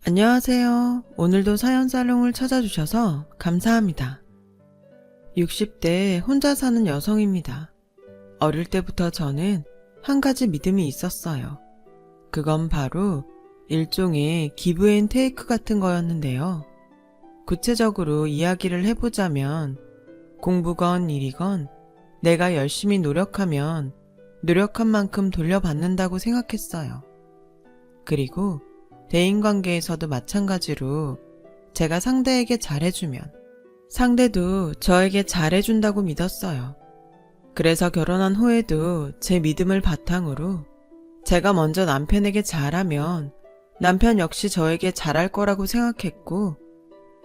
안녕하세요. 오늘도 사연살롱을 찾아주셔서 감사합니다. 60대 혼자 사는 여성입니다. 어릴 때부터 저는 한 가지 믿음이 있었어요. 그건 바로 일종의 기브 앤 테이크 같은 거였는데요. 구체적으로 이야기를 해보자면 공부건 일이건 내가 열심히 노력하면 노력한 만큼 돌려받는다고 생각했어요. 그리고 대인관계에서도 마찬가지로 제가 상대에게 잘해주면 상대도 저에게 잘해준다고 믿었어요. 그래서 결혼한 후에도 제 믿음을 바탕으로 제가 먼저 남편에게 잘하면 남편 역시 저에게 잘할 거라고 생각했고,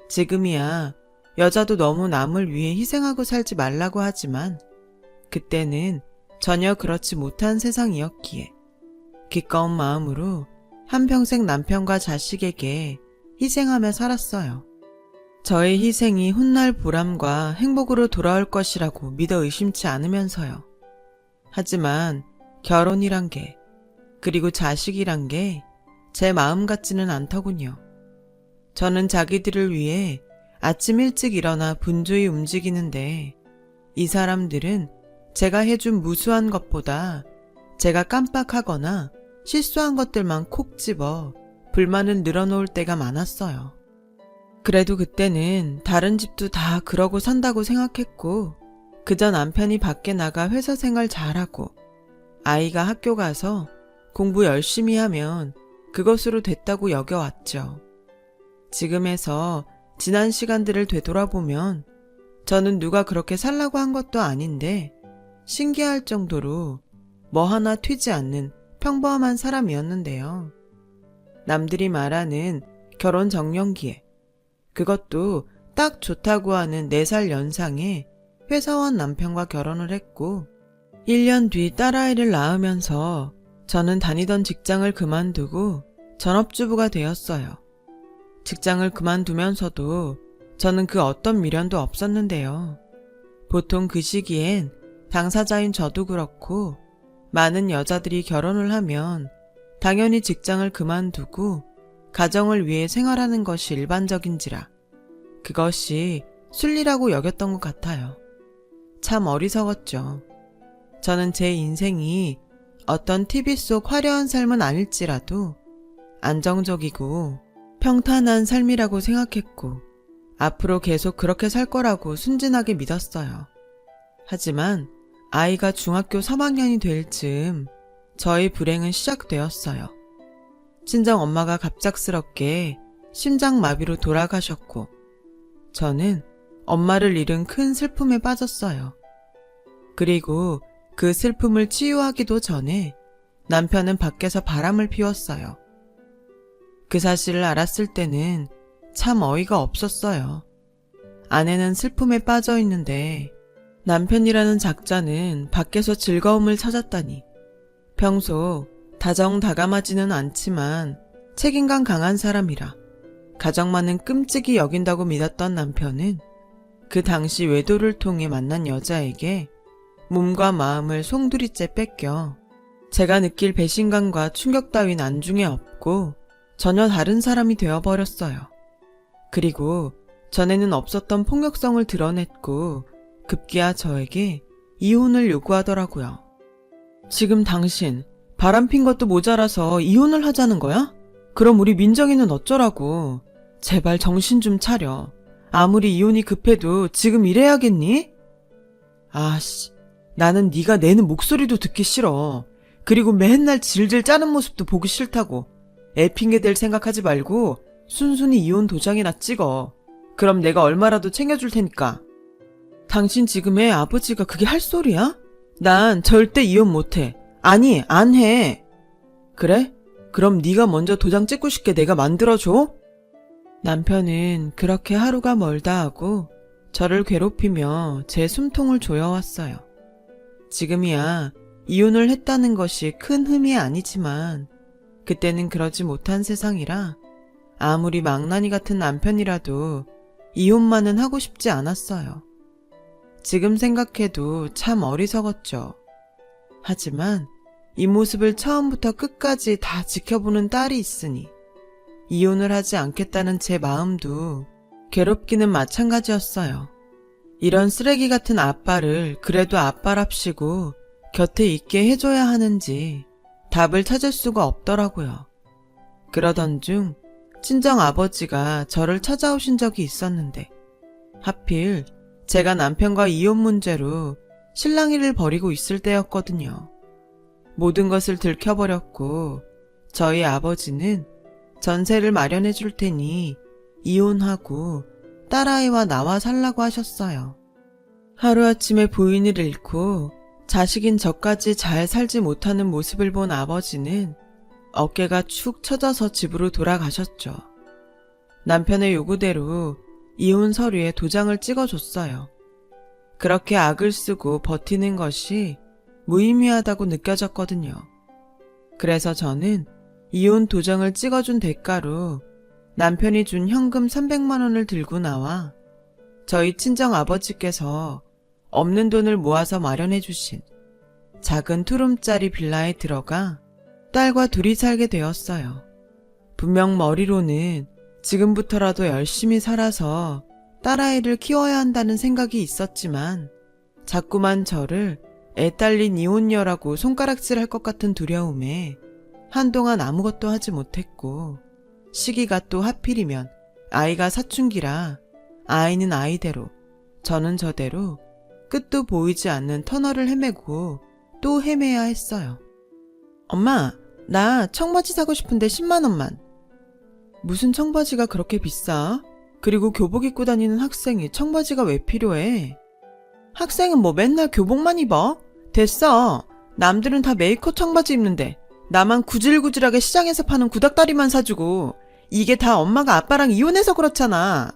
지금이야 여자도 너무 남을 위해 희생하고 살지 말라고 하지만 그때는 전혀 그렇지 못한 세상이었기에 기꺼운 마음으로 한평생 남편과 자식에게 희생하며 살았어요. 저의 희생이 훗날 보람과 행복으로 돌아올 것이라고 믿어 의심치 않으면서요. 하지만 결혼이란 게, 그리고 자식이란 게 제 마음 같지는 않더군요. 저는 자기들을 위해 아침 일찍 일어나 분주히 움직이는데 이 사람들은 제가 해준 무수한 것보다 제가 깜빡하거나 실수한 것들만 콕 집어 불만을 늘어놓을 때가 많았어요. 그래도 그때는 다른 집도 다 그러고 산다고 생각했고, 그저 남편이 밖에 나가 회사 생활 잘하고 아이가 학교 가서 공부 열심히 하면 그것으로 됐다고 여겨왔죠. 지금에서 지난 시간들을 되돌아보면 저는 누가 그렇게 살라고 한 것도 아닌데 신기할 정도로 뭐 하나 튀지 않는 평범한 사람이었는데요. 남들이 말하는 결혼 정년기에, 그것도 딱 좋다고 하는 4살 연상의 회사원 남편과 결혼을 했고, 1년 뒤 딸아이를 낳으면서 저는 다니던 직장을 그만두고 전업주부가 되었어요. 직장을 그만두면서도 저는 그 어떤 미련도 없었는데요. 보통 그 시기엔 당사자인 저도 그렇고 많은 여자들이 결혼을 하면 당연히 직장을 그만두고 가정을 위해 생활하는 것이 일반적인지라 그것이 순리라고 여겼던 것 같아요. 참 어리석었죠. 저는 제 인생이 어떤 TV 속 화려한 삶은 아닐지라도 안정적이고 평탄한 삶이라고 생각했고 앞으로 계속 그렇게 살 거라고 순진하게 믿었어요. 하지만 아이가 중학교 3학년이 될 즈음 저의 불행은 시작되었어요. 친정 엄마가 갑작스럽게 심장마비로 돌아가셨고 저는 엄마를 잃은 큰 슬픔에 빠졌어요. 그리고 그 슬픔을 치유하기도 전에 남편은 밖에서 바람을 피웠어요. 그 사실을 알았을 때는 참 어이가 없었어요. 아내는 슬픔에 빠져 있는데 남편이라는 작자는 밖에서 즐거움을 찾았다니. 평소 다정다감하지는 않지만 책임감 강한 사람이라 가정만은 끔찍이 여긴다고 믿었던 남편은 그 당시 외도를 통해 만난 여자에게 몸과 마음을 송두리째 뺏겨 제가 느낄 배신감과 충격 따윈 안중에 없고 전혀 다른 사람이 되어버렸어요. 그리고 전에는 없었던 폭력성을 드러냈고 급기야 저에게 이혼을 요구하더라고요. 지금 당신 바람핀 것도 모자라서 이혼을 하자는 거야? 그럼 우리 민정이는 어쩌라고? 제발 정신 좀 차려. 아무리 이혼이 급해도 지금 이래야겠니? 아씨, 나는 네가 내는 목소리도 듣기 싫어. 그리고 맨날 질질 짜는 모습도 보기 싫다고. 애 핑계 댈 생각하지 말고 순순히 이혼 도장이나 찍어. 그럼 내가 얼마라도 챙겨줄 테니까. 당신 지금 애 아버지가 그게 할 소리야? 난 절대 이혼 못해. 아니, 안 해. 그래? 그럼 네가 먼저 도장 찍고 싶게 내가 만들어줘? 남편은 그렇게 하루가 멀다 하고 저를 괴롭히며 제 숨통을 조여왔어요. 지금이야 이혼을 했다는 것이 큰 흠이 아니지만 그때는 그러지 못한 세상이라 아무리 망나니 같은 남편이라도 이혼만은 하고 싶지 않았어요. 지금 생각해도 참 어리석었죠. 하지만 이 모습을 처음부터 끝까지 다 지켜보는 딸이 있으니 이혼을 하지 않겠다는 제 마음도 괴롭기는 마찬가지였어요. 이런 쓰레기 같은 아빠를 그래도 아빠랍시고 곁에 있게 해줘야 하는지 답을 찾을 수가 없더라고요. 그러던 중 친정 아버지가 저를 찾아오신 적이 있었는데 하필 제가 남편과 이혼 문제로 실랑이를 벌이고 있을 때였거든요. 모든 것을 들켜버렸고 저희 아버지는 전세를 마련해 줄 테니 이혼하고 딸아이와 나와 살라고 하셨어요. 하루아침에 부인을 잃고 자식인 저까지 잘 살지 못하는 모습을 본 아버지는 어깨가 축 처져서 집으로 돌아가셨죠. 남편의 요구대로 이혼 서류에 도장을 찍어줬어요. 그렇게 악을 쓰고 버티는 것이 무의미하다고 느껴졌거든요. 그래서 저는 이혼 도장을 찍어준 대가로 남편이 준 현금 300만 원을 들고 나와 저희 친정 아버지께서 없는 돈을 모아서 마련해 주신 작은 투룸짜리 빌라에 들어가 딸과 둘이 살게 되었어요. 분명 머리로는 지금부터라도 열심히 살아서 딸아이를 키워야 한다는 생각이 있었지만 자꾸만 저를 애 딸린 이혼녀라고 손가락질할 것 같은 두려움에 한동안 아무것도 하지 못했고 시기가 또 하필이면 아이가 사춘기라 아이는 아이대로 저는 저대로 끝도 보이지 않는 터널을 헤매고 또 헤매야 했어요. 엄마, 나 청바지 사고 싶은데 10만 원만. 무슨 청바지가 그렇게 비싸? 그리고 교복 입고 다니는 학생이 청바지가 왜 필요해? 학생은 뭐 맨날 교복만 입어? 됐어. 남들은 다 메이커 청바지 입는데 나만 구질구질하게 시장에서 파는 구닥다리만 사주고 이게 다 엄마가 아빠랑 이혼해서 그렇잖아.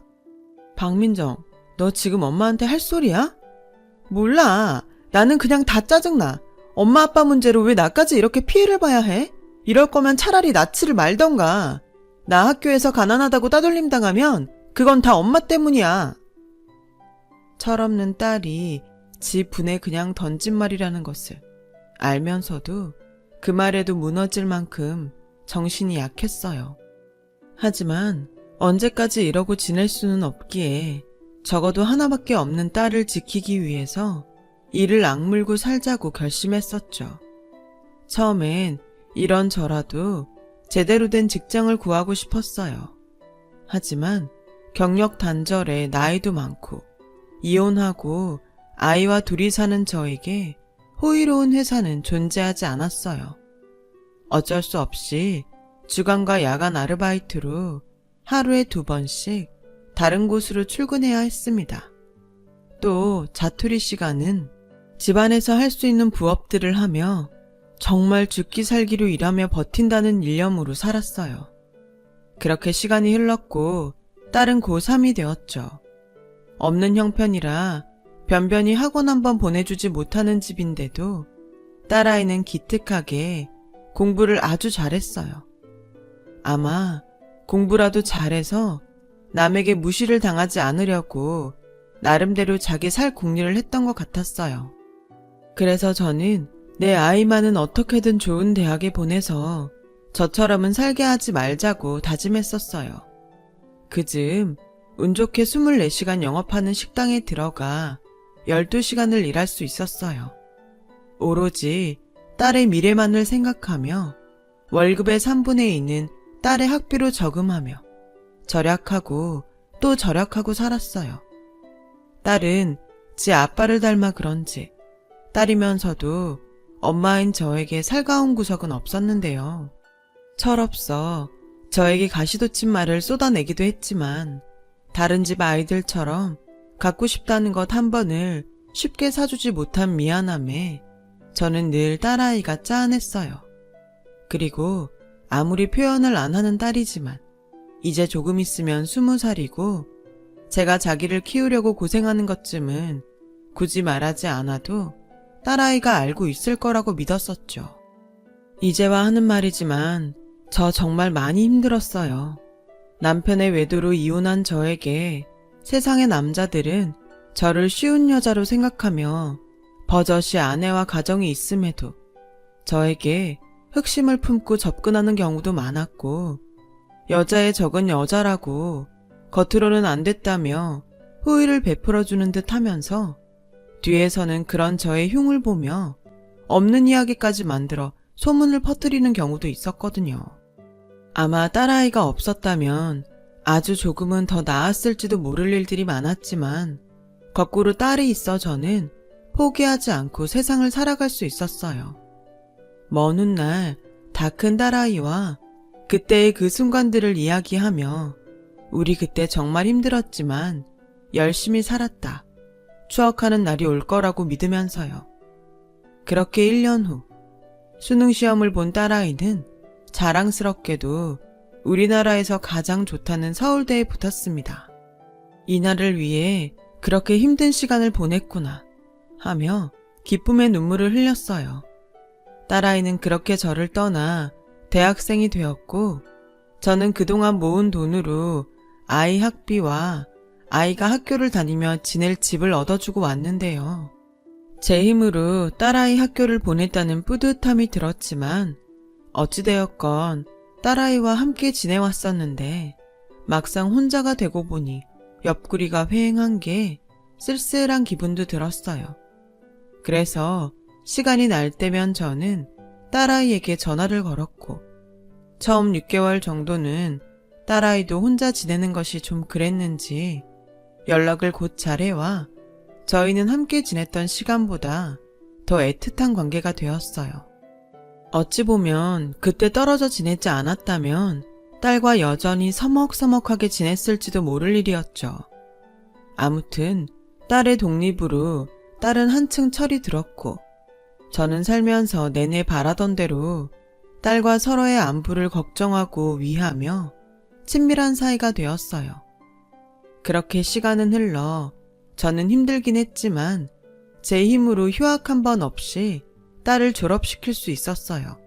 박민정, 너 지금 엄마한테 할 소리야? 몰라. 나는 그냥 다 짜증나. 엄마 아빠 문제로 왜 나까지 이렇게 피해를 봐야 해? 이럴 거면 차라리 나치를 말던가. 나 학교에서 가난하다고 따돌림 당하면 그건 다 엄마 때문이야. 철없는 딸이 지 분에 그냥 던진 말이라는 것을 알면서도 그 말에도 무너질 만큼 정신이 약했어요. 하지만 언제까지 이러고 지낼 수는 없기에 적어도 하나밖에 없는 딸을 지키기 위해서 이를 악물고 살자고 결심했었죠. 처음엔 이런저라도 제대로 된 직장을 구하고 싶었어요. 하지만 경력 단절에 나이도 많고 이혼하고 아이와 둘이 사는 저에게 호의로운 회사는 존재하지 않았어요. 어쩔 수 없이 주간과 야간 아르바이트로 하루에 2번씩 다른 곳으로 출근해야 했습니다. 또 자투리 시간은 집안에서 할 수 있는 부업들을 하며 정말 죽기 살기로 일하며 버틴다는 일념으로 살았어요. 그렇게 시간이 흘렀고 딸은 고3이 되었죠. 없는 형편이라 변변히 학원 한번 보내주지 못하는 집인데도 딸아이는 기특하게 공부를 아주 잘했어요. 아마 공부라도 잘해서 남에게 무시를 당하지 않으려고 나름대로 자기 살 궁리를 했던 것 같았어요. 그래서 저는 내 아이만은 어떻게든 좋은 대학에 보내서 저처럼은 살게 하지 말자고 다짐했었어요. 그즈음 운 좋게 24시간 영업하는 식당에 들어가 12시간을 일할 수 있었어요. 오로지 딸의 미래만을 생각하며 월급의 3분의 2는 딸의 학비로 저금하며 절약하고 또 절약하고 살았어요. 딸은 지 아빠를 닮아 그런지 딸이면서도 엄마인 저에게 살가운 구석은 없었는데요. 철없어 저에게 가시돋친 말을 쏟아내기도 했지만 다른 집 아이들처럼 갖고 싶다는 것 한 번을 쉽게 사주지 못한 미안함에 저는 늘 딸아이가 짠했어요. 그리고 아무리 표현을 안 하는 딸이지만 이제 조금 있으면 20살이고 제가 자기를 키우려고 고생하는 것쯤은 굳이 말하지 않아도 딸아이가 알고 있을 거라고 믿었었죠. 이제와 하는 말이지만 저 정말 많이 힘들었어요. 남편의 외도로 이혼한 저에게 세상의 남자들은 저를 쉬운 여자로 생각하며 버젓이 아내와 가정이 있음에도 저에게 흑심을 품고 접근하는 경우도 많았고 여자의 적은 여자라고 겉으로는 안 됐다며 호의를 베풀어주는 듯 하면서 뒤에서는 그런 저의 흉을 보며 없는 이야기까지 만들어 소문을 퍼뜨리는 경우도 있었거든요. 아마 딸아이가 없었다면 아주 조금은 더 나았을지도 모를 일들이 많았지만 거꾸로 딸이 있어 저는 포기하지 않고 세상을 살아갈 수 있었어요. 먼 훗날 다 큰 딸아이와 그때의 그 순간들을 이야기하며 우리 그때 정말 힘들었지만 열심히 살았다. 추억하는 날이 올 거라고 믿으면서요. 그렇게 1년 후 수능 시험을 본 딸아이는 자랑스럽게도 우리나라에서 가장 좋다는 서울대에 붙었습니다. 이날을 위해 그렇게 힘든 시간을 보냈구나 하며 기쁨의 눈물을 흘렸어요. 딸아이는 그렇게 저를 떠나 대학생이 되었고 저는 그동안 모은 돈으로 아이 학비와 아이가 학교를 다니며 지낼 집을 얻어주고 왔는데요. 제 힘으로 딸아이 학교를 보냈다는 뿌듯함이 들었지만 어찌되었건 딸아이와 함께 지내왔었는데 막상 혼자가 되고 보니 옆구리가 휑한 게 쓸쓸한 기분도 들었어요. 그래서 시간이 날 때면 저는 딸아이에게 전화를 걸었고 처음 6개월 정도는 딸아이도 혼자 지내는 것이 좀 그랬는지 연락을 곧 잘해와 저희는 함께 지냈던 시간보다 더 애틋한 관계가 되었어요. 어찌 보면 그때 떨어져 지내지 않았다면 딸과 여전히 서먹서먹하게 지냈을지도 모를 일이었죠. 아무튼 딸의 독립으로 딸은 한층 철이 들었고 저는 살면서 내내 바라던 대로 딸과 서로의 안부를 걱정하고 위하며 친밀한 사이가 되었어요. 그렇게 시간은 흘러 저는 힘들긴 했지만 제 힘으로 휴학 한 번 없이 딸을 졸업시킬 수 있었어요.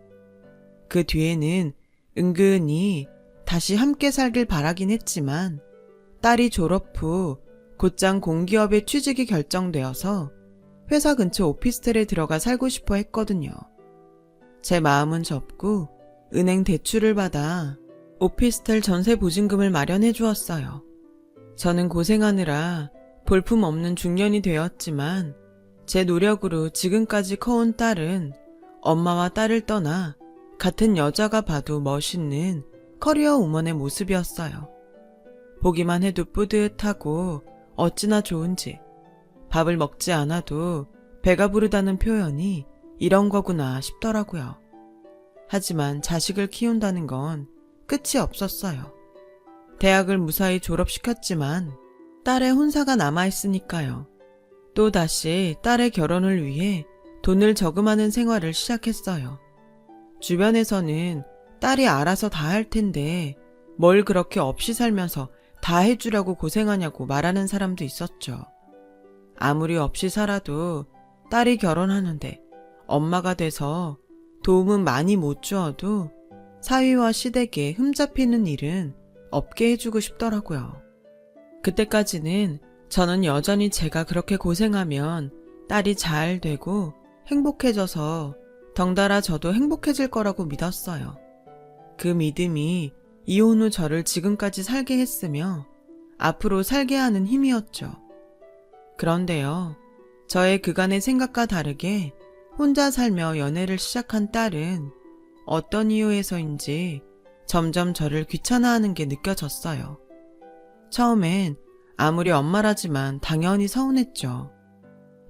그 뒤에는 은근히 다시 함께 살길 바라긴 했지만 딸이 졸업 후 곧장 공기업에 취직이 결정되어서 회사 근처 오피스텔에 들어가 살고 싶어 했거든요. 제 마음은 접고 은행 대출을 받아 오피스텔 전세 보증금을 마련해 주었어요. 저는 고생하느라 볼품없는 중년이 되었지만 제 노력으로 지금까지 커온 딸은 엄마와 딸을 떠나 같은 여자가 봐도 멋있는 커리어 우먼의 모습이었어요. 보기만 해도 뿌듯하고 어찌나 좋은지 밥을 먹지 않아도 배가 부르다는 표현이 이런 거구나 싶더라고요. 하지만 자식을 키운다는 건 끝이 없었어요. 대학을 무사히 졸업시켰지만 딸의 혼사가 남아있으니까요. 또다시 딸의 결혼을 위해 돈을 저금하는 생활을 시작했어요. 주변에서는 딸이 알아서 다 할 텐데 뭘 그렇게 없이 살면서 다 해주려고 고생하냐고 말하는 사람도 있었죠. 아무리 없이 살아도 딸이 결혼하는데 엄마가 돼서 도움은 많이 못 주어도 사위와 시댁에 흠잡히는 일은 없게 해주고 싶더라고요. 그때까지는 저는 여전히 제가 그렇게 고생하면 딸이 잘 되고 행복해져서 덩달아 저도 행복해질 거라고 믿었어요. 그 믿음이 이혼 후 저를 지금까지 살게 했으며 앞으로 살게 하는 힘이었죠. 그런데요, 저의 그간의 생각과 다르게 혼자 살며 연애를 시작한 딸은 어떤 이유에서인지 점점 저를 귀찮아하는 게 느껴졌어요. 처음엔 아무리 엄마라지만 당연히 서운했죠.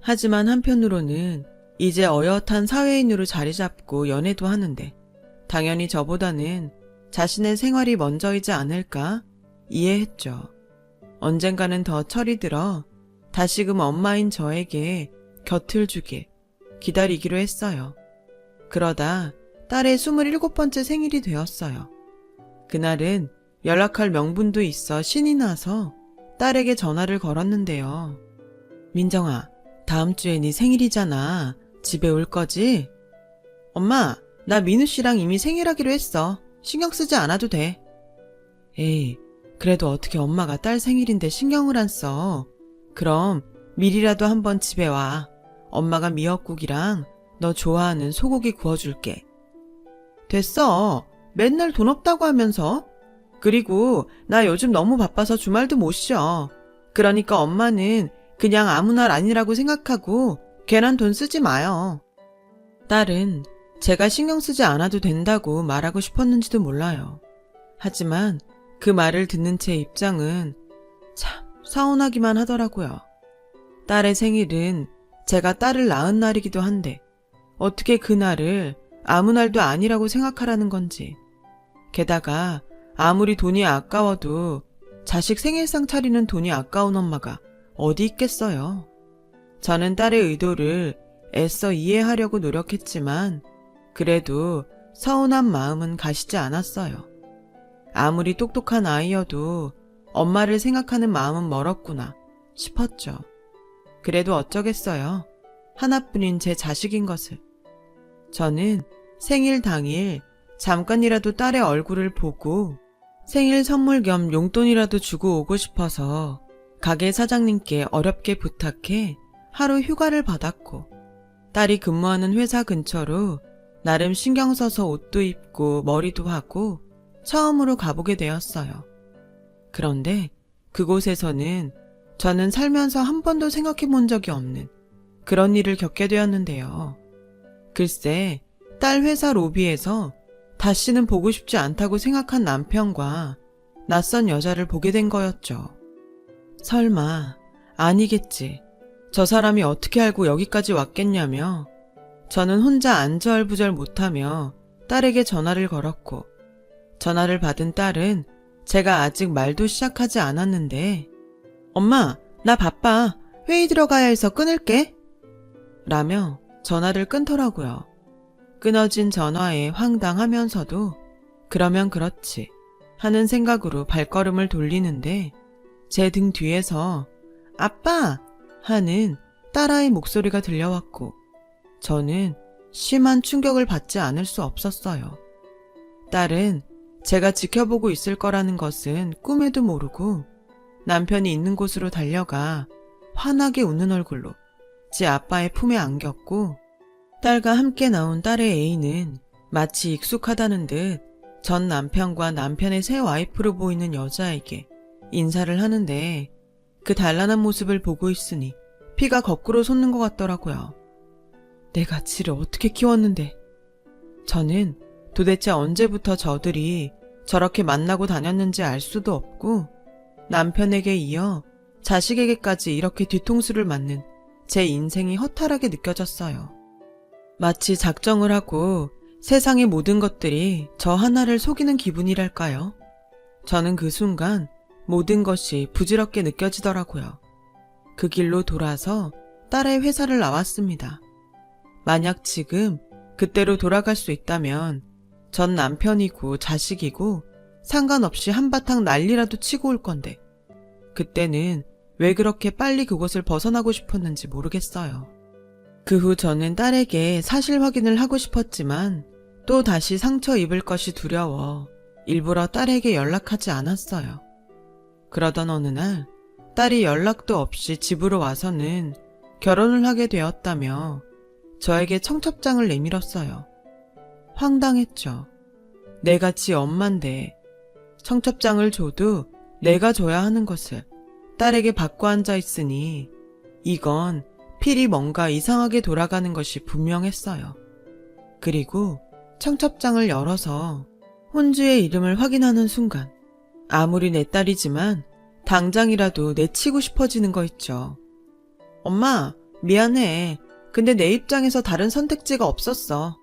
하지만 한편으로는 이제 어엿한 사회인으로 자리 잡고 연애도 하는데 당연히 저보다는 자신의 생활이 먼저이지 않을까 이해했죠. 언젠가는 더 철이 들어 다시금 엄마인 저에게 곁을 주길 기다리기로 했어요. 그러다 딸의 27번째 생일이 되었어요. 그날은 연락할 명분도 있어 신이 나서 딸에게 전화를 걸었는데요. 민정아, 다음 주에 네 생일이잖아. 집에 올 거지? 엄마, 나 민우 씨랑 이미 생일하기로 했어. 신경 쓰지 않아도 돼. 에이, 그래도 어떻게 엄마가 딸 생일인데 신경을 안 써. 그럼 미리라도 한번 집에 와. 엄마가 미역국이랑 너 좋아하는 소고기 구워줄게. 됐어. 맨날 돈 없다고 하면서. 그리고 나 요즘 너무 바빠서 주말도 못 쉬어. 그러니까 엄마는 그냥 아무 날 아니라고 생각하고 괜한 돈 쓰지 마요. 딸은 제가 신경 쓰지 않아도 된다고 말하고 싶었는지도 몰라요. 하지만 그 말을 듣는 제 입장은 참 서운하기만 하더라고요. 딸의 생일은 제가 딸을 낳은 날이기도 한데 어떻게 그 날을 아무 날도 아니라고 생각하라는 건지. 게다가 아무리 돈이 아까워도 자식 생일상 차리는 돈이 아까운 엄마가 어디 있겠어요. 저는 딸의 의도를 애써 이해하려고 노력했지만 그래도 서운한 마음은 가시지 않았어요. 아무리 똑똑한 아이여도 엄마를 생각하는 마음은 멀었구나 싶었죠. 그래도 어쩌겠어요. 하나뿐인 제 자식인 것을. 저는 생일 당일 잠깐이라도 딸의 얼굴을 보고 생일 선물 겸 용돈이라도 주고 오고 싶어서 가게 사장님께 어렵게 부탁해 하루 휴가를 받았고 딸이 근무하는 회사 근처로 나름 신경 써서 옷도 입고 머리도 하고 처음으로 가보게 되었어요. 그런데 그곳에서는 저는 살면서 한 번도 생각해 본 적이 없는 그런 일을 겪게 되었는데요. 글쎄, 딸 회사 로비에서 다시는 보고 싶지 않다고 생각한 남편과 낯선 여자를 보게 된 거였죠. 설마, 아니겠지. 저 사람이 어떻게 알고 여기까지 왔겠냐며 저는 혼자 안절부절 못하며 딸에게 전화를 걸었고 전화를 받은 딸은 제가 아직 말도 시작하지 않았는데 엄마, 나 바빠. 회의 들어가야 해서 끊을게. 라며 전화를 끊더라고요. 끊어진 전화에 황당하면서도 그러면 그렇지 하는 생각으로 발걸음을 돌리는데 제 등 뒤에서 아빠! 하는 딸아이 목소리가 들려왔고 저는 심한 충격을 받지 않을 수 없었어요. 딸은 제가 지켜보고 있을 거라는 것은 꿈에도 모르고 남편이 있는 곳으로 달려가 환하게 웃는 얼굴로 제 아빠의 품에 안겼고 딸과 함께 나온 딸의 애인은 마치 익숙하다는 듯 전 남편과 남편의 새 와이프로 보이는 여자에게 인사를 하는데 그 단란한 모습을 보고 있으니 피가 거꾸로 솟는 것 같더라고요. 내가 지를 어떻게 키웠는데. 저는 도대체 언제부터 저들이 저렇게 만나고 다녔는지 알 수도 없고 남편에게 이어 자식에게까지 이렇게 뒤통수를 맞는 제 인생이 허탈하게 느껴졌어요. 마치 작정을 하고 세상의 모든 것들이 저 하나를 속이는 기분이랄까요? 저는 그 순간 모든 것이 부질없게 느껴지더라고요. 그 길로 돌아서 딸의 회사를 나왔습니다. 만약 지금 그때로 돌아갈 수 있다면 전 남편이고 자식이고 상관없이 한바탕 난리라도 치고 올 건데 그때는 왜 그렇게 빨리 그곳을 벗어나고 싶었는지 모르겠어요. 그 후 저는 딸에게 사실 확인을 하고 싶었지만 또 다시 상처 입을 것이 두려워 일부러 딸에게 연락하지 않았어요. 그러던 어느 날 딸이 연락도 없이 집으로 와서는 결혼을 하게 되었다며 저에게 청첩장을 내밀었어요. 황당했죠. 내가 지 엄만데 청첩장을 줘도 내가 줘야 하는 것을 딸에게 받고 앉아 있으니 이건 필히 뭔가 이상하게 돌아가는 것이 분명했어요. 그리고 청첩장을 열어서 혼주의 이름을 확인하는 순간 아무리 내 딸이지만 당장이라도 내치고 싶어지는 거 있죠. 엄마, 미안해. 근데 내 입장에서 다른 선택지가 없었어.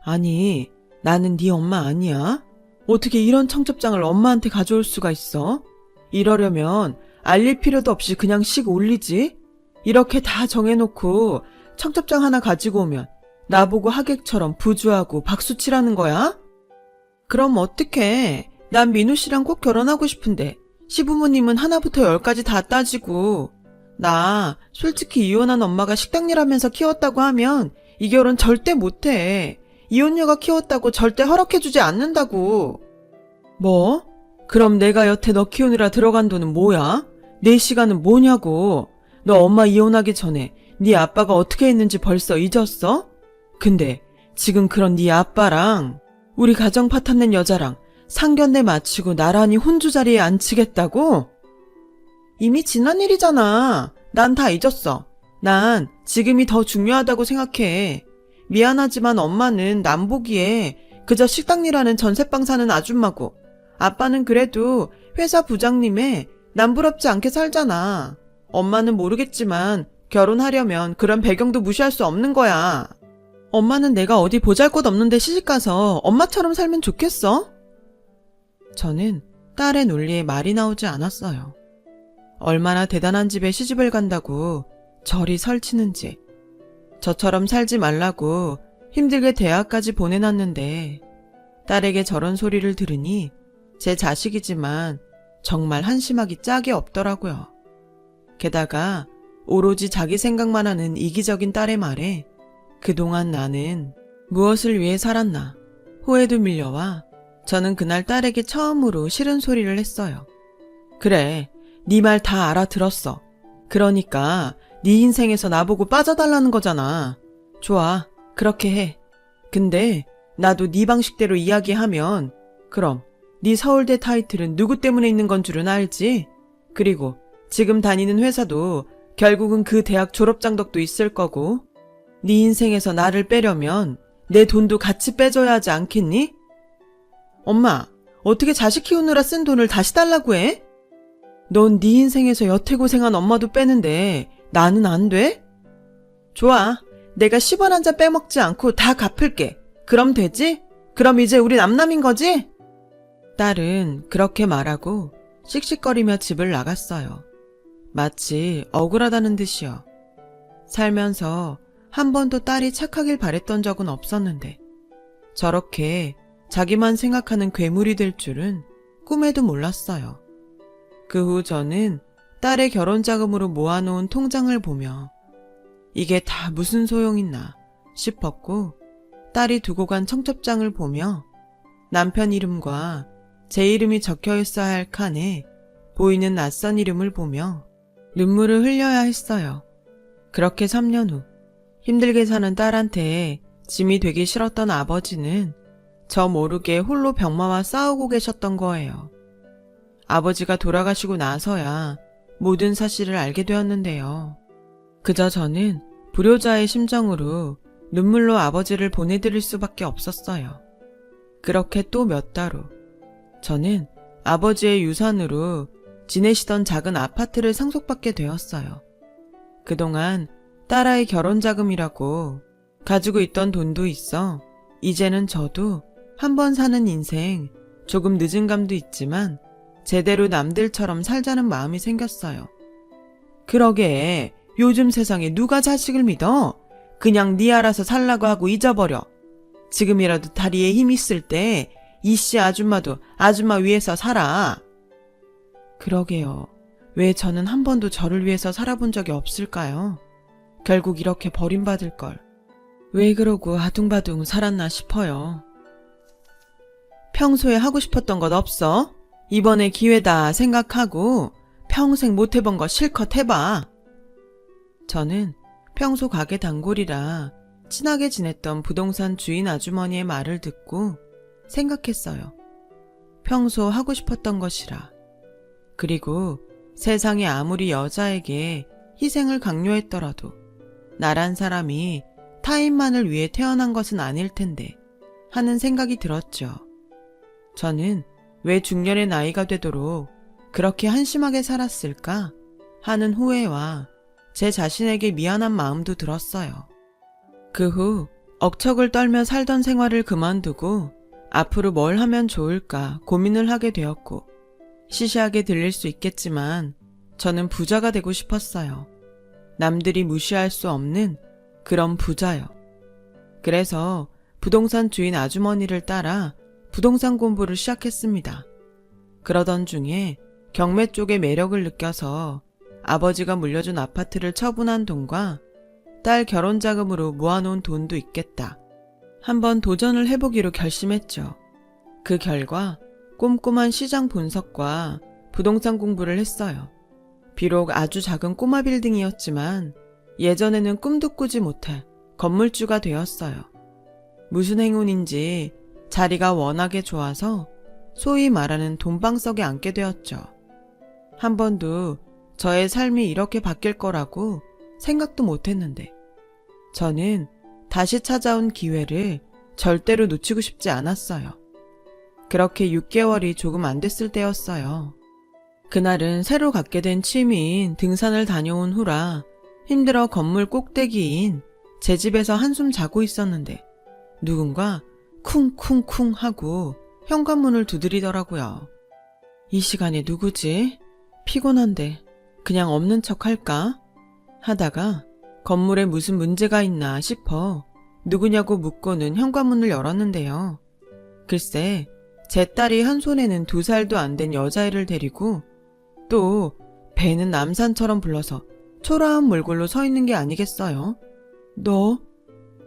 아니, 나는 네 엄마 아니야? 어떻게 이런 청첩장을 엄마한테 가져올 수가 있어? 이러려면 알릴 필요도 없이 그냥 씩 올리지? 이렇게 다 정해놓고 청첩장 하나 가지고 오면 나보고 하객처럼 부주하고 박수치라는 거야? 그럼 어떡해. 난 민우 씨랑 꼭 결혼하고 싶은데 시부모님은 하나부터 열까지 다 따지고 나 솔직히 이혼한 엄마가 식당일 하면서 키웠다고 하면 이 결혼 절대 못해. 이혼녀가 키웠다고 절대 허락해주지 않는다고. 뭐? 그럼 내가 여태 너 키우느라 들어간 돈은 뭐야? 내 시간은 뭐냐고. 너 엄마 이혼하기 전에 네 아빠가 어떻게 했는지 벌써 잊었어? 근데 지금 그런 네 아빠랑 우리 가정 파탄낸 여자랑 상견례 마치고 나란히 혼주 자리에 앉히겠다고? 이미 지난 일이잖아. 난 다 잊었어. 난 지금이 더 중요하다고 생각해. 미안하지만 엄마는 남 보기에 그저 식당 일하는 전셋방 사는 아줌마고, 아빠는 그래도 회사 부장님에 남부럽지 않게 살잖아. 엄마는 모르겠지만 결혼하려면 그런 배경도 무시할 수 없는 거야. 엄마는 내가 어디 보잘것없는데 시집가서 엄마처럼 살면 좋겠어? 저는 딸의 논리에 말이 나오지 않았어요. 얼마나 대단한 집에 시집을 간다고 저리 설치는지, 저처럼 살지 말라고 힘들게 대학까지 보내놨는데 딸에게 저런 소리를 들으니 제 자식이지만 정말 한심하기 짝이 없더라고요. 게다가 오로지 자기 생각만 하는 이기적인 딸의 말에 그동안 나는 무엇을 위해 살았나 호에도 밀려와 저는 그날 딸에게 처음으로 싫은 소리를 했어요. 그래, 네 말 다 알아들었어. 그러니까 네 인생에서 나보고 빠져달라는 거잖아. 좋아, 그렇게 해. 근데 나도 네 방식대로 이야기하면 그럼 네 서울대 타이틀은 누구 때문에 있는 건 줄은 알지? 그리고 지금 다니는 회사도 결국은 그 대학 졸업장덕도 있을 거고, 네 인생에서 나를 빼려면 내 돈도 같이 빼줘야 하지 않겠니? 엄마, 어떻게 자식 키우느라 쓴 돈을 다시 달라고 해? 넌 네 인생에서 여태 고생한 엄마도 빼는데 나는 안 돼? 좋아, 내가 10원 한 잔 빼먹지 않고 다 갚을게. 그럼 되지? 그럼 이제 우리 남남인 거지? 딸은 그렇게 말하고 씩씩거리며 집을 나갔어요. 마치 억울하다는 듯이요. 살면서 한 번도 딸이 착하길 바랬던 적은 없었는데 저렇게 자기만 생각하는 괴물이 될 줄은 꿈에도 몰랐어요. 그 후 저는 딸의 결혼자금으로 모아놓은 통장을 보며 이게 다 무슨 소용있나 싶었고, 딸이 두고 간 청첩장을 보며 남편 이름과 제 이름이 적혀 있어야 할 칸에 보이는 낯선 이름을 보며 눈물을 흘려야 했어요. 그렇게 3년 후 힘들게 사는 딸한테 짐이 되기 싫었던 아버지는 저 모르게 홀로 병마와 싸우고 계셨던 거예요. 아버지가 돌아가시고 나서야 모든 사실을 알게 되었는데요. 그저 저는 불효자의 심정으로 눈물로 아버지를 보내드릴 수밖에 없었어요. 그렇게 또 몇 달 후 저는 아버지의 유산으로 지내시던 작은 아파트를 상속받게 되었어요. 그동안 딸아이 결혼자금이라고 가지고 있던 돈도 있어 이제는 저도 한 번 사는 인생 조금 늦은 감도 있지만 제대로 남들처럼 살자는 마음이 생겼어요. 그러게, 요즘 세상에 누가 자식을 믿어? 그냥 네 알아서 살라고 하고 잊어버려. 지금이라도 다리에 힘 있을 때 이씨 아줌마도 아줌마 위해서 살아. 그러게요. 왜 저는 한 번도 저를 위해서 살아본 적이 없을까요? 결국 이렇게 버림받을 걸. 왜 그러고 아둥바둥 살았나 싶어요. 평소에 하고 싶었던 것 없어? 이번에 기회다 생각하고 평생 못 해본 거 실컷 해봐. 저는 평소 가게 단골이라 친하게 지냈던 부동산 주인 아주머니의 말을 듣고 생각했어요. 평소 하고 싶었던 것이라. 그리고 세상에 아무리 여자에게 희생을 강요했더라도 나란 사람이 타인만을 위해 태어난 것은 아닐 텐데 하는 생각이 들었죠. 저는 왜 중년의 나이가 되도록 그렇게 한심하게 살았을까 하는 후회와 제 자신에게 미안한 마음도 들었어요. 그 후 억척을 떨며 살던 생활을 그만두고 앞으로 뭘 하면 좋을까 고민을 하게 되었고, 시시하게 들릴 수 있겠지만 저는 부자가 되고 싶었어요. 남들이 무시할 수 없는 그런 부자요. 그래서 부동산 주인 아주머니를 따라 부동산 공부를 시작했습니다. 그러던 중에 경매 쪽에 매력을 느껴서 아버지가 물려준 아파트를 처분한 돈과 딸 결혼자금으로 모아놓은 돈도 있겠다. 한번 도전을 해보기로 결심했죠. 그 결과 꼼꼼한 시장 분석과 부동산 공부를 했어요. 비록 아주 작은 꼬마 빌딩이었지만 예전에는 꿈도 꾸지 못할 건물주가 되었어요. 무슨 행운인지 자리가 워낙에 좋아서 소위 말하는 돈방석에 앉게 되었죠. 한 번도 저의 삶이 이렇게 바뀔 거라고 생각도 못했는데 저는 다시 찾아온 기회를 절대로 놓치고 싶지 않았어요. 그렇게 6개월이 조금 안 됐을 때였어요. 그날은 새로 갖게 된 취미인 등산을 다녀온 후라 힘들어 건물 꼭대기인 제 집에서 한숨 자고 있었는데 누군가 쿵쿵쿵 하고 현관문을 두드리더라고요. 이 시간에 누구지? 피곤한데 그냥 없는 척 할까? 하다가 건물에 무슨 문제가 있나 싶어 누구냐고 묻고는 현관문을 열었는데요. 글쎄 제 딸이 한 손에는 2살도 안 된 여자애를 데리고 또 배는 남산처럼 불러서 초라한 몰골로 서 있는 게 아니겠어요? 너?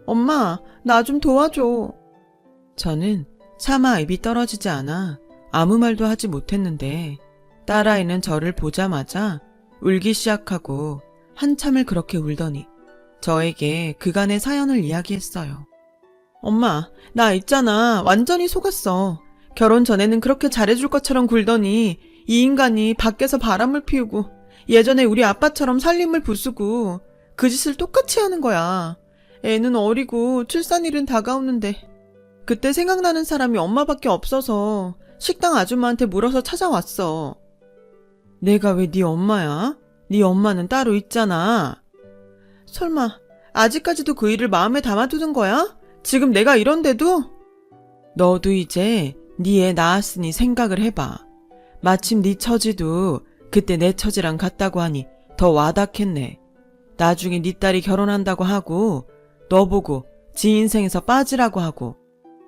엄마, 나 좀 도와줘. 저는 차마 입이 떨어지지 않아 아무 말도 하지 못했는데 딸아이는 저를 보자마자 울기 시작하고 한참을 그렇게 울더니 저에게 그간의 사연을 이야기했어요. 엄마, 나 있잖아. 완전히 속았어. 결혼 전에는 그렇게 잘해줄 것처럼 굴더니 이 인간이 밖에서 바람을 피우고 예전에 우리 아빠처럼 살림을 부수고 그 짓을 똑같이 하는 거야. 애는 어리고 출산일은 다가오는데 그때 생각나는 사람이 엄마밖에 없어서 식당 아줌마한테 물어서 찾아왔어. 내가 왜 네 엄마야? 네 엄마는 따로 있잖아. 설마 아직까지도 그 일을 마음에 담아두는 거야? 지금 내가 이런데도? 너도 이제 네 애 낳았으니 생각을 해봐. 마침 네 처지도 그때 내 처지랑 같다고 하니 더 와닿겠네. 나중에 네 딸이 결혼한다고 하고 너 보고 지 인생에서 빠지라고 하고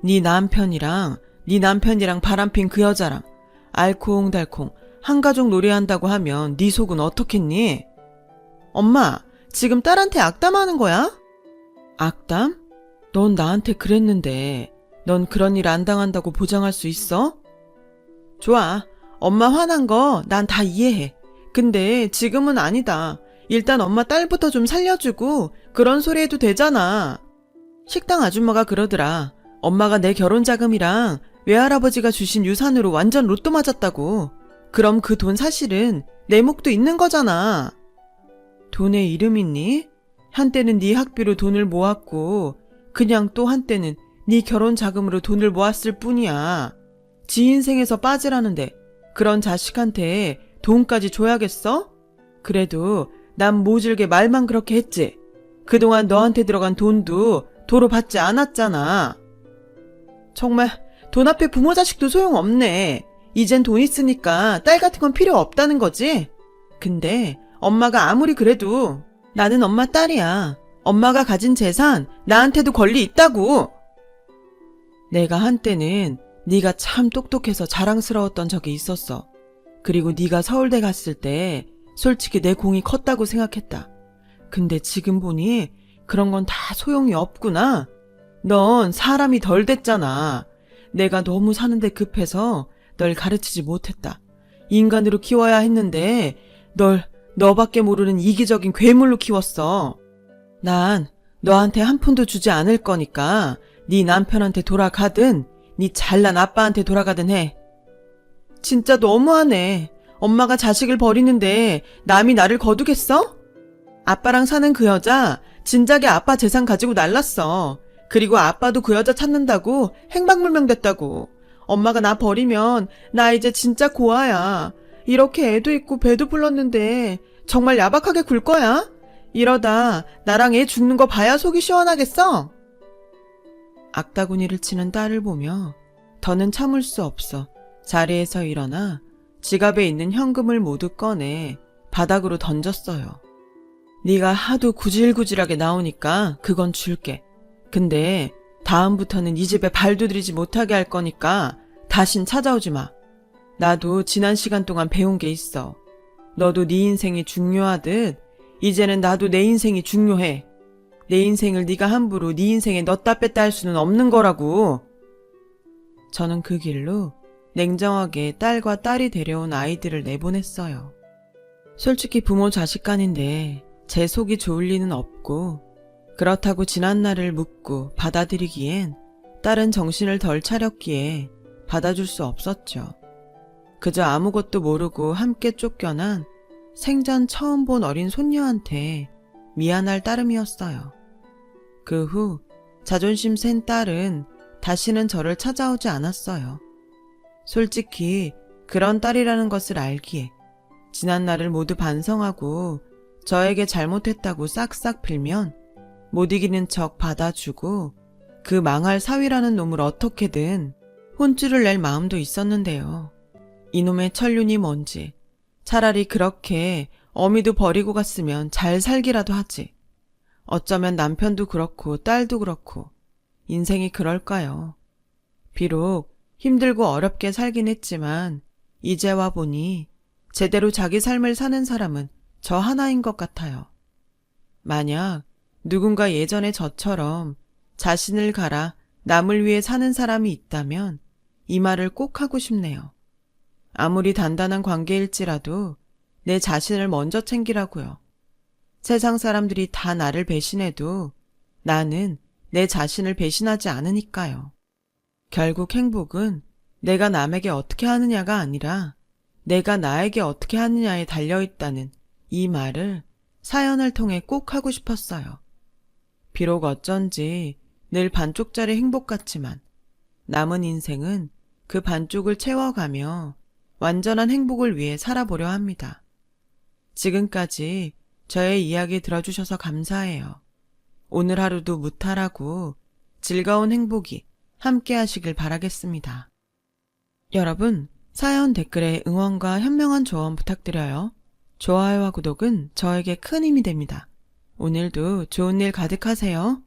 네 남편이랑 바람핀 그 여자랑 알콩달콩 한가족 놀이한다고 하면 네 속은 어떻겠니? 엄마, 지금 딸한테 악담하는 거야? 악담? 넌 나한테 그랬는데 넌 그런 일 안 당한다고 보장할 수 있어? 좋아. 엄마 화난 거 난 다 이해해. 근데 지금은 아니다. 일단 엄마 딸부터 좀 살려주고 그런 소리 해도 되잖아. 식당 아줌마가 그러더라. 엄마가 내 결혼 자금이랑 외할아버지가 주신 유산으로 완전 로또 맞았다고. 그럼 그 돈 사실은 내 몫도 있는 거잖아. 돈에 이름 있니? 한때는 네 학비로 돈을 모았고 그냥 또 한때는 네 결혼 자금으로 돈을 모았을 뿐이야. 지 인생에서 빠지라는데 그런 자식한테 돈까지 줘야겠어? 그래도 난 모질게 말만 그렇게 했지. 그동안 너한테 들어간 돈도 도로 받지 않았잖아. 정말 돈 앞에 부모 자식도 소용없네. 이젠 돈 있으니까 딸 같은 건 필요 없다는 거지? 근데 엄마가 아무리 그래도 나는 엄마 딸이야. 엄마가 가진 재산 나한테도 권리 있다고. 내가 한때는 네가 참 똑똑해서 자랑스러웠던 적이 있었어. 그리고 네가 서울대 갔을 때 솔직히 내 공이 컸다고 생각했다. 근데 지금 보니 그런 건 다 소용이 없구나. 넌 사람이 덜 됐잖아. 내가 너무 사는데 급해서 널 가르치지 못했다. 인간으로 키워야 했는데 널 너밖에 모르는 이기적인 괴물로 키웠어. 난 너한테 한 푼도 주지 않을 거니까 네 남편한테 돌아가든 네 잘난 아빠한테 돌아가든 해. 진짜 너무하네. 엄마가 자식을 버리는데 남이 나를 거두겠어? 아빠랑 사는 그 여자 진작에 아빠 재산 가지고 날랐어. 그리고 아빠도 그 여자 찾는다고 행방불명됐다고. 엄마가 나 버리면 나 이제 진짜 고아야. 이렇게 애도 있고 배도 불렀는데 정말 야박하게 굴 거야? 이러다 나랑 애 죽는 거 봐야 속이 시원하겠어? 악다구니를 치는 딸을 보며 더는 참을 수 없어 자리에서 일어나 지갑에 있는 현금을 모두 꺼내 바닥으로 던졌어요. 네가 하도 구질구질하게 나오니까 그건 줄게. 근데 다음부터는 이 집에 발도 들이지 못하게 할 거니까 다신 찾아오지 마. 나도 지난 시간 동안 배운 게 있어. 너도 네 인생이 중요하듯 이제는 나도 내 인생이 중요해. 내 인생을 네가 함부로 네 인생에 넣었다 뺐다 할 수는 없는 거라고. 저는 그 길로 냉정하게 딸과 딸이 데려온 아이들을 내보냈어요. 솔직히 부모 자식 간인데 제 속이 좋을 리는 없고 그렇다고 지난 날을 묻고 받아들이기엔 딸은 정신을 덜 차렸기에 받아줄 수 없었죠. 그저 아무것도 모르고 함께 쫓겨난 생전 처음 본 어린 손녀한테 미안할 따름이었어요. 그 후 자존심 센 딸은 다시는 저를 찾아오지 않았어요. 솔직히 그런 딸이라는 것을 알기에 지난 날을 모두 반성하고 저에게 잘못했다고 싹싹 빌면 못 이기는 척 받아주고 그 망할 사위라는 놈을 어떻게든 혼쭐을 낼 마음도 있었는데요. 이놈의 천륜이 뭔지 차라리 그렇게 어미도 버리고 갔으면 잘 살기라도 하지. 어쩌면 남편도 그렇고 딸도 그렇고 인생이 그럴까요? 비록 힘들고 어렵게 살긴 했지만 이제 와 보니 제대로 자기 삶을 사는 사람은 저 하나인 것 같아요. 만약 누군가 예전에 저처럼 자신을 갈아 남을 위해 사는 사람이 있다면 이 말을 꼭 하고 싶네요. 아무리 단단한 관계일지라도 내 자신을 먼저 챙기라고요. 세상 사람들이 다 나를 배신해도 나는 내 자신을 배신하지 않으니까요. 결국 행복은 내가 남에게 어떻게 하느냐가 아니라 내가 나에게 어떻게 하느냐에 달려있다는 이 말을 사연을 통해 꼭 하고 싶었어요. 비록 어쩐지 늘 반쪽짜리 행복 같지만 남은 인생은 그 반쪽을 채워가며 완전한 행복을 위해 살아보려 합니다. 지금까지 저의 이야기 들어주셔서 감사해요. 오늘 하루도 무탈하고 즐거운 행복이 함께 하시길 바라겠습니다. 여러분, 사연 댓글에 응원과 현명한 조언 부탁드려요. 좋아요와 구독은 저에게 큰 힘이 됩니다. 오늘도 좋은 일 가득하세요.